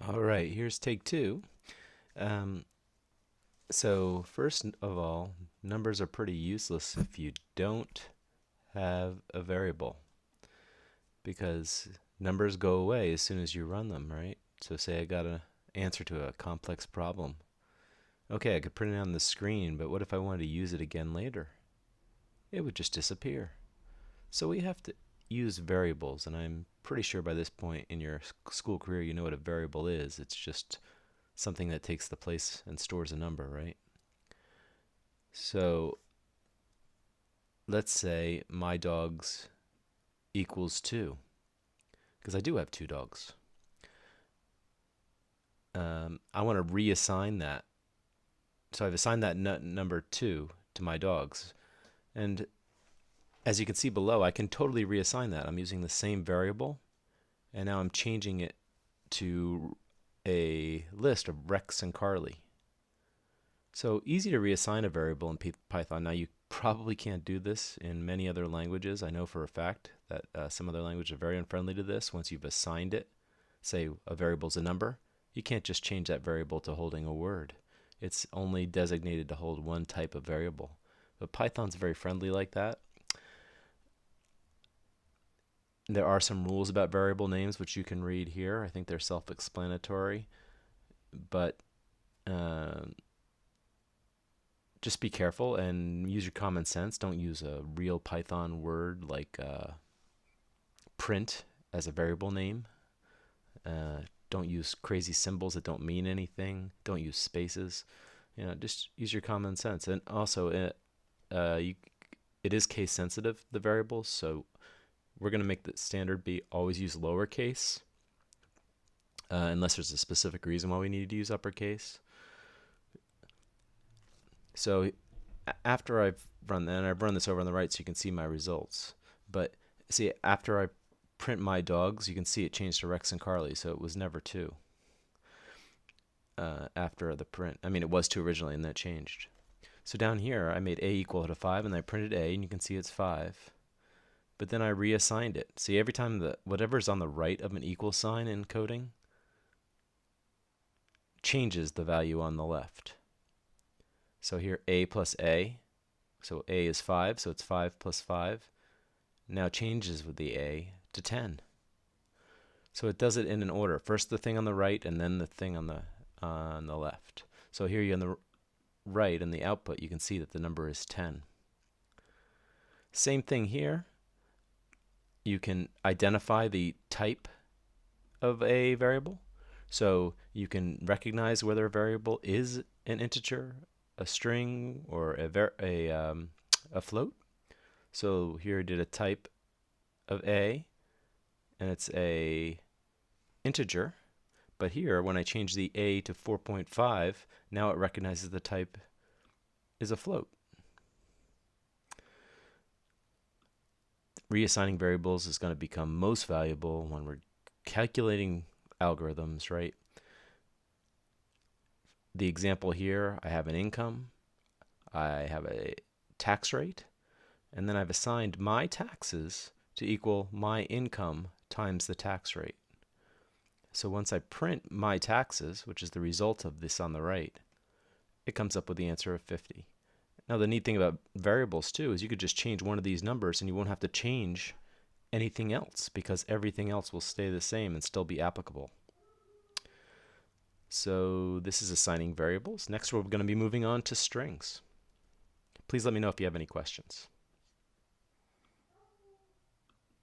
All right, here's take two. Um, so first of all, numbers are pretty useless if you don't have a variable because numbers go away as soon as you run them, right? So say I got an answer to a complex problem. Okay, I could print it on the screen, but what if I wanted to use it again later? It would just disappear. So we have to use variables, and I'm pretty sure by this point in your school career you know what a variable is. It's just something that takes the place and stores a number, right? So let's say my dogs equals 2, because I do have 2 dogs. I want to reassign that. So I've assigned that number 2 to my dogs. And as you can see below, I can totally reassign that. I'm using the same variable, and now I'm changing it to a list of Rex and Carly. So easy to reassign a variable in Python. Now you probably can't do this in many other languages. I know for a fact that some other languages are very unfriendly to this. Once you've assigned it, say a variable is a number, you can't just change that variable to holding a word. It's only designated to hold one type of variable. But Python's very friendly like that. There are some rules about variable names which you can read here. I think they're self-explanatory, but just be careful and use your common sense. Don't use a real Python word like print as a variable name. Don't use crazy symbols that don't mean anything. Don't use spaces. Just use your common sense. And also, it is case sensitive, the variables, so we're going to make the standard be always use lowercase unless there's a specific reason why we need to use uppercase. So after I've run that, and I've run this over on the right so you can see my results. But see, after I print my dogs, you can see it changed to Rex and Carly, so it was never 2 after the print. I mean, it was 2 originally, and that changed. So down here, I made a equal to 5, and I printed a, and you can see it's 5. But then I reassigned it. See, every time whatever's on the right of an equal sign in coding changes the value on the left. So here, a plus a. So a is 5, so it's 5 plus 5. Now changes with the a to 10. So it does it in an order. First the thing on the right, and then the thing on the left. So here on the right in the output, you can see that the number is 10. Same thing here. You can identify the type of a variable. So you can recognize whether a variable is an integer, a string, or a float. So here I did a type of a, and it's a integer. But here, when I change the a to 4.5, now it recognizes the type is a float. Reassigning variables is going to become most valuable when we're calculating algorithms, right? The example here, I have an income, I have a tax rate, and then I've assigned my taxes to equal my income times the tax rate. So once I print my taxes, which is the result of this on the right, it comes up with the answer of 50. Now the neat thing about variables too is you could just change one of these numbers and you won't have to change anything else because everything else will stay the same and still be applicable. So this is assigning variables. Next we're going to be moving on to strings. Please let me know if you have any questions.